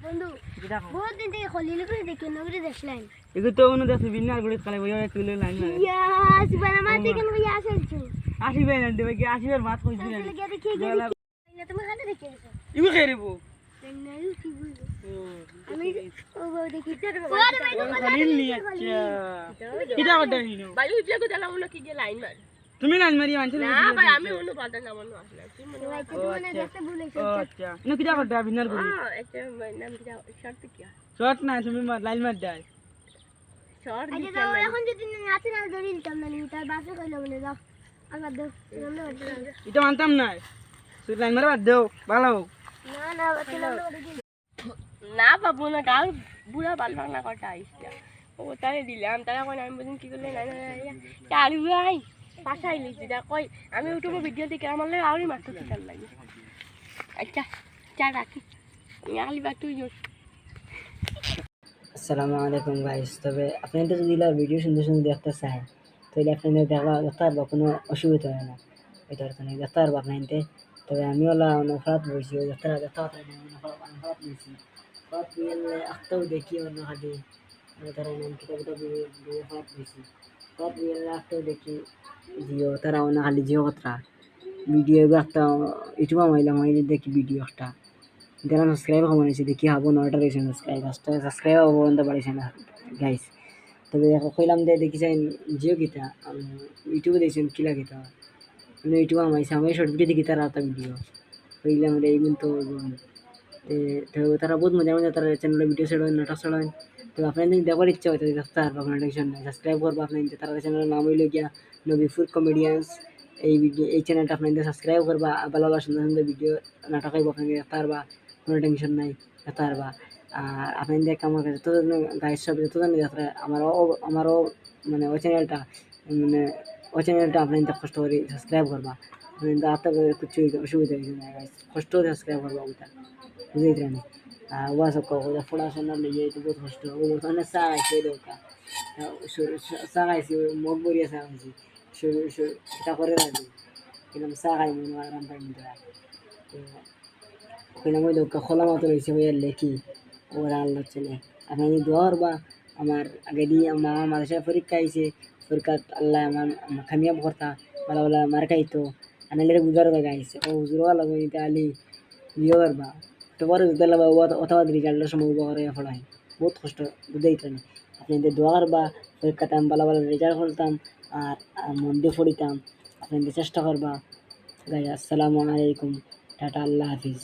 বন্ধু বহুত দিন থেকে খলিল করে দেখি নগরে দেখলাম এগো তো অনু দেখি বিনার গড়ি কালে বইয়া তুলে লাইন না ইয়াস বানা মাটি কেন বইয়া আসলছো আসিবে না দেবে কি আসিবার মাছ কইছি না দেখি তুমি খাতে দেখি ইমু খাইরিবো নাইও কি বলবো আমি ও দেখি খলিল নি আচ্ছা কিটা কথা নিনো ভাই উঠলে কো দালা উনো কি গে লাইন মার তুমি লাইন মারি মানছ না ভাই আমি উনো পাতা না মনে আসলে তুমি মনে তুমি দেখতে ভুলেছো ও আচ্ছা ইনো কিটা কথা বিনার গড়ি একটা নাম কি শর্ট কি শর্ট না তুমি লাইন মার দাই শর্ট আচ্ছা দাও এখন যদি নাচে না ধরে দিতাম না তার বাসে কইলো বলে দাও আবার দাও নামলে এটা মানতাম না তুই লাইন মারা বাদ দাও ভালো না না বাকি নামলে দেখি না বাবু না গাল বুড়া বাল বাংলা কথা আইসটা ও তারে দিলাম তারা কই আমি বুঝিন কি করলে না চার ভাই পাশাই লিছি দা কই আমি ইউটিউবে ভিডিও দেখে আমার লাগে আউরি মাত্র কিতাল লাগে আচ্ছা চা রাখি আলি বাক তুই আসসালামু আলাইকুম গাইস তবে আপনাদের যদি ভিডিও সুন্দর সুন্দর দেখতে চান তাহলে আপনাদের দেখতে পারবো কোনো অসুবিধা হয় না এটা তো নেই দেখতে পারবো আপনাদের তবে আমি ওলা নফরাত বলছি দেখতে নফরাত বলছি নফরাত বললে আখতাও দেখি অন্য খালি তারা নাম কিতাব নফরাত বলছি নফরাত বললে আখতাও দেখি জিও তারা অন্য খালি জিও কথা ভিডিও একটা ইউটিউবে মাইলে দেখি ভিডিও একটা যারা সাবস্ক্রাইব কমাইছে দেখি হাবো 9টা রয়েছে সাবস্ক্রাইব হবো বন্ধ পারিছে না গাইস তবে কইলাম যে দেখি চাই জিও গীতা ইউটিউবে দেখছেন কিলা গীতা মানে ইউটিউবে আমাইছে আমি শর্ট ভিডিও দেখি তারা একটা ভিডিও কইলাম রে এই কিন্তু তো তারা বহুত মজা মজা তারা চ্যানেলে ভিডিও ছাড়েন নাটক ছাড়েন তো আপনাদের যদি দেখার ইচ্ছা হয় তো দেখতে পারবো আপনার টেনশন নেই সাবস্ক্রাইব করবো আপনাদের তারা চ্যানেলের নাম হইল গিয়া নবিফুর কমেডিয়ান্স এই চ্যানেলটা আপনাদের সাবস্ক্রাইব করবা ভালো ভালো সুন্দর সুন্দর ভিডিও নাটক হইব আপনাদের দেখতে পারবা কোনো টেনশন নাই দেখতে পারবা আর আপনাদের আমার কাছে তো গাইড সব যত জানি যাত্রা আমারও মানে ওই চ্যানেলটা আপনাদের কষ্ট করে সাবস্ক্রাইব করবা আপনাদের আর তো কিছু অসুবিধা হয়েছে না গাইস কষ্ট করে সাবস্ক্রাইব করবা ওটা বুঝতে পারেন আর ওয়া সব পড়াশোনা নিয়ে তো বহুত কষ্ট ওখানে চাইছে দোকা চাইছে মগ বরিয়া চাইছে এটা করে রাখি কিন্তু চাই মনে আরাম পাই না তো ওখানে ওই দোকা খোলা মতো রয়েছে ওই লেখি ওরা আল্লাহ চলে আপনাদের দোয়া করবা আমার আগে দিয়ে আমার মাদ্রাসায় পরীক্ষা আইছে পরীক্ষা আল্লাহ আমার কামিয়াব করতা ভালো ভালো মার্ক আইতো আনালে বুঝার জায়গা আইছে ও হুজুর ভালো বইতে আলি বিয়ে করবা তো পরে দিলে অথবা রেজাল্টের সময় করে ফলাই বহুত কষ্ট বুঝাইতেন আপনাদের দোয়া করবা পরীক্ষাতে আমি ভালো ভালো রেজাল্ট করতাম আর মন দিয়ে পড়িতাম আপনাদের চেষ্টা করবা গাই আসসালামু আলাইকুম টাটা আল্লাহ হাফিজ।